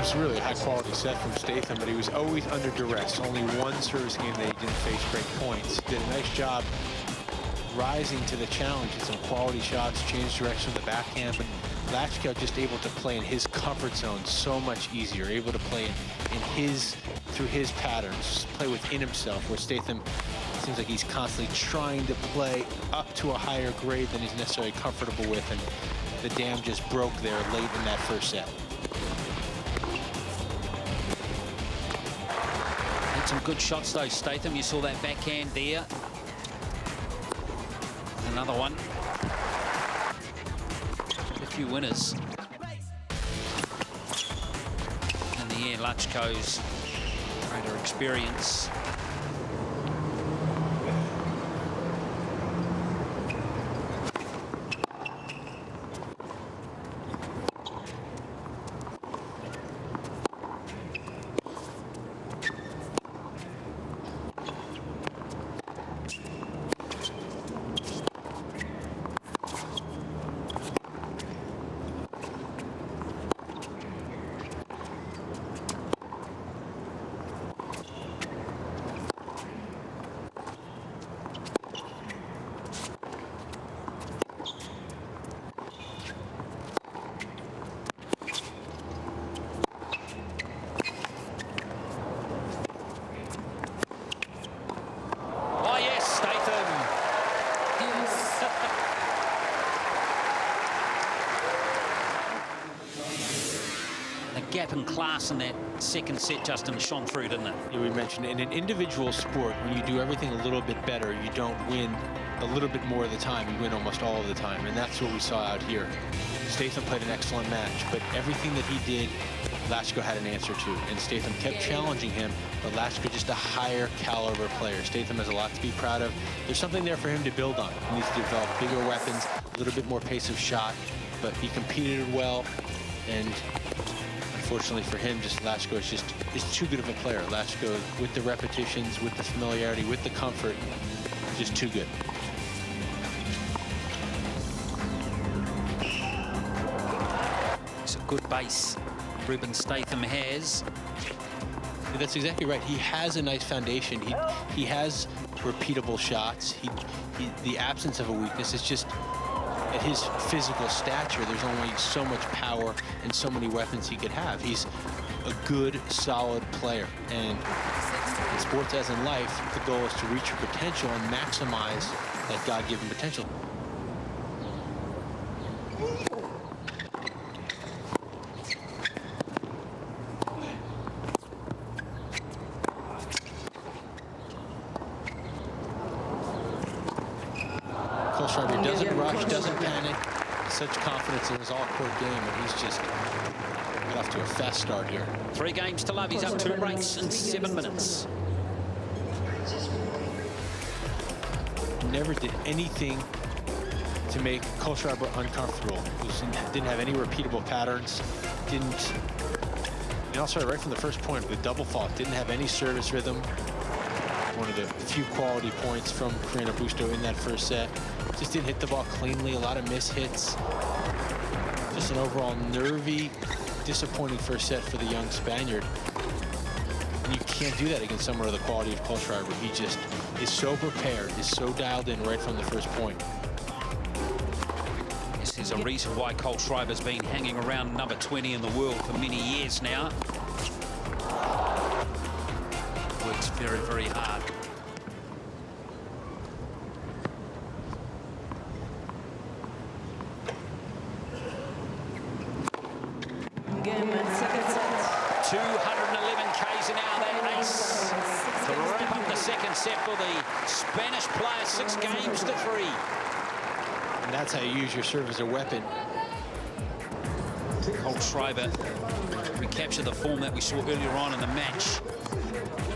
was really a high-quality set from Statham, but he was always under duress. Only one service game that he didn't face break points. Did a nice job rising to the challenge. Hit some quality shots, changed direction of the backhand, but Latchko just able to play in his comfort zone so much easier, able to play through his patterns, play within himself, where Statham seems like he's constantly trying to play up to a higher grade than he's necessarily comfortable with, and the dam just broke there late in that first set. Had some good shots though, Statham. You saw that backhand there. Another one. A few winners. In the end, Latchko's greater experience. Gap in class in that second set, Justin, shone through, didn't it? Yeah, we mentioned in an individual sport, when you do everything a little bit better, you don't win a little bit more of the time, you win almost all of the time, and that's what we saw out here. Statham played an excellent match, but everything that he did, Latchko had an answer to, and Statham kept challenging him, but Latchko just a higher caliber player. Statham has a lot to be proud of. There's something there for him to build on. He needs to develop bigger weapons, a little bit more pace of shot, but he competed well, and unfortunately for him, just Latchko is too good of a player. Latchko, with the repetitions, with the familiarity, with the comfort, just too good. It's a good base Ruben Statham has. That's exactly right. He has a nice foundation. He has repeatable shots. The absence of a weakness is just, at his physical stature, there's only so much power and so many weapons he could have. He's a good, solid player. And in sports, as in life, the goal is to reach your potential and maximize that God-given potential. Kohlschreiber doesn't rush, doesn't panic. Such confidence in his all-court game, and he's just got off to a fast start here. 3 games to love. He's up 2 breaks in 7 minutes. Never did anything to make Kohlschreiber uncomfortable. Didn't have any repeatable patterns. And also right from the first point, the double fault, didn't have any service rhythm. One of the few quality points from Carreño Busto in that first set. Just didn't hit the ball cleanly, a lot of mishits. Just an overall nervy, disappointing first set for the young Spaniard. And you can't do that against someone of the quality of Kohlschreiber. He just is so prepared, is so dialed in right from the first point. Yes, there's a reason why Kohlschreiber's been hanging around number 20 in the world for many years now. Works very, very hard. Game and second set. 211 k's an hour, that ace. To wrap up the second set for the Spanish player, 6 games to 3. And that's how you use your serve as a weapon. Kohlschreiber recaptured the form that we saw earlier on in the match.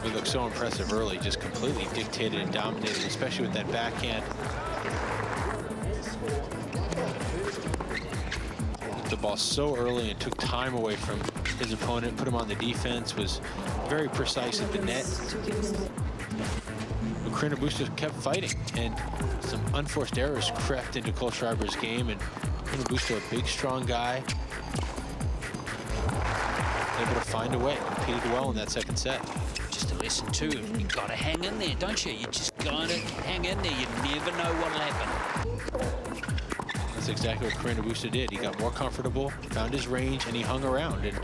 He looked so impressive early, just completely dictated and dominated, especially with that backhand. Hit the ball so early and took time away from his opponent, put him on the defense, was very precise at the net. But Carreño Busto kept fighting, and some unforced errors crept into Kohlschreiber's game, and Carreño Busto, a big, strong guy, able to find a way, competed well in that second set. Just a lesson too. You've got to hang in there, don't you? You just got to hang in there. You never know what'll happen. That's exactly what Carreño Busta did. He got more comfortable, found his range, and he hung around. And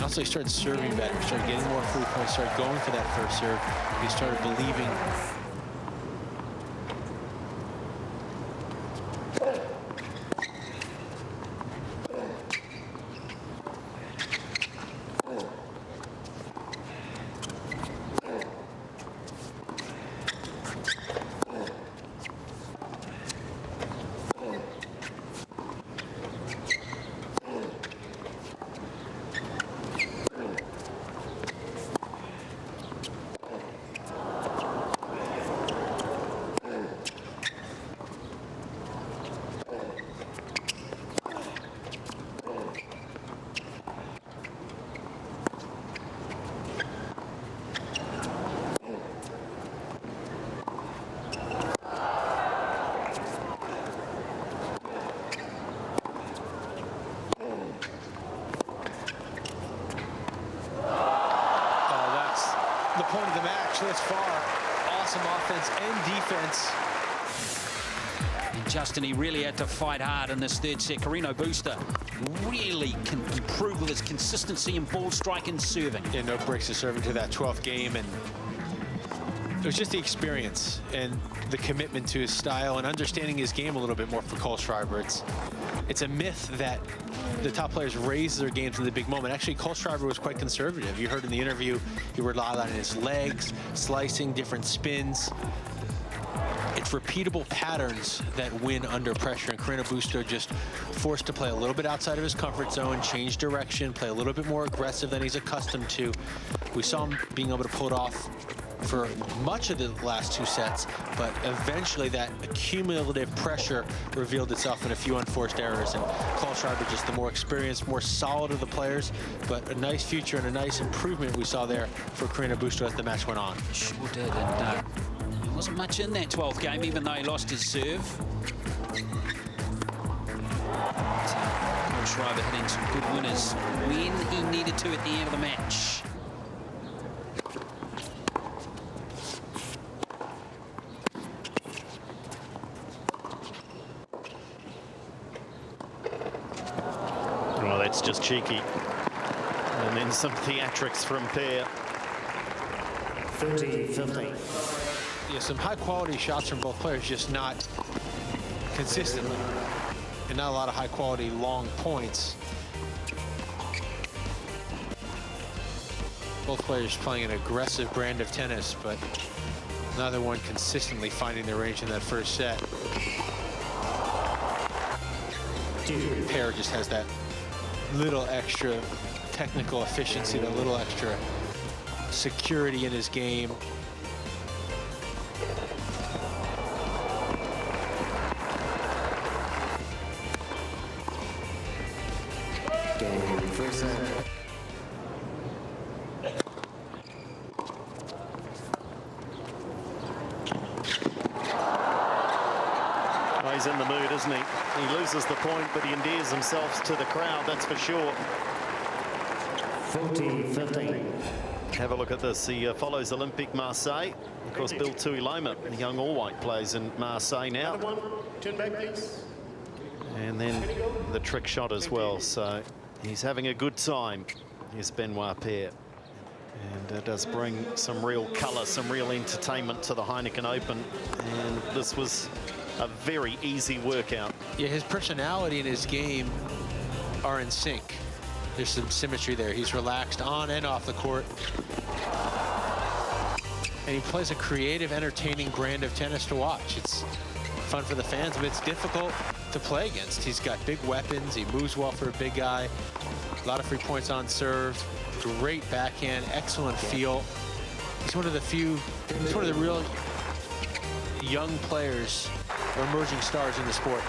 also, he started serving better, started getting more free points, started going for that first serve. He started believing. The point of the match thus far. Awesome offense and defense. And Justin, he really had to fight hard in this third set. Carreño Busta really can improve with his consistency in ball strike and serving. Yeah, no breaks to serving to that 12th game, and it was just the experience and the commitment to his style and understanding his game a little bit more for Kohlschreiber. It's a myth that the top players raise their games in the big moment. Actually, Kohlschreiber was quite conservative. You heard in the interview, he relied on his legs, slicing, different spins. It's repeatable patterns that win under pressure, and Carreño Busta just forced to play a little bit outside of his comfort zone, change direction, play a little bit more aggressive than he's accustomed to. We saw him being able to pull it off for much of the last two sets, but eventually that accumulative pressure revealed itself in a few unforced errors, and Kohlschreiber just the more experienced, more solid of the players, but a nice future and a nice improvement we saw there for Carreño Busta as the match went on. Sure did, and there wasn't much in that 12th game, even though he lost his serve. Kohlschreiber hitting some good winners when he needed to at the end of the match. Well, that's just cheeky. And then some theatrics from Pear. 30-15. Yeah, some high-quality shots from both players, just not consistently. And not a lot of high-quality long points. Both players playing an aggressive brand of tennis, but neither one consistently finding their range in that first set. Pear just has that little extra technical efficiency, that little extra security in his game. Game first set. Oh, he's in the mood, isn't he? He loses the point, but he endears himself to the crowd, that's for sure. 40-15. Have a look at this. He follows Olympique Marseille. Of course, Bill Tuiloma, the young all-white, plays in Marseille now. Turn back, please. And then the trick shot as well. So he's having a good time. Here's Benoit Paire. And it does bring some real colour, some real entertainment to the Heineken Open. And this was a very easy workout. Yeah, his personality and his game are in sync. There's some symmetry there. He's relaxed on and off the court. And he plays a creative, entertaining brand of tennis to watch. It's fun for the fans, but it's difficult to play against. He's got big weapons. He moves well for a big guy. A lot of free points on serve. Great backhand, excellent feel. He's one of the few, he's one of the real young players or emerging stars in the sport.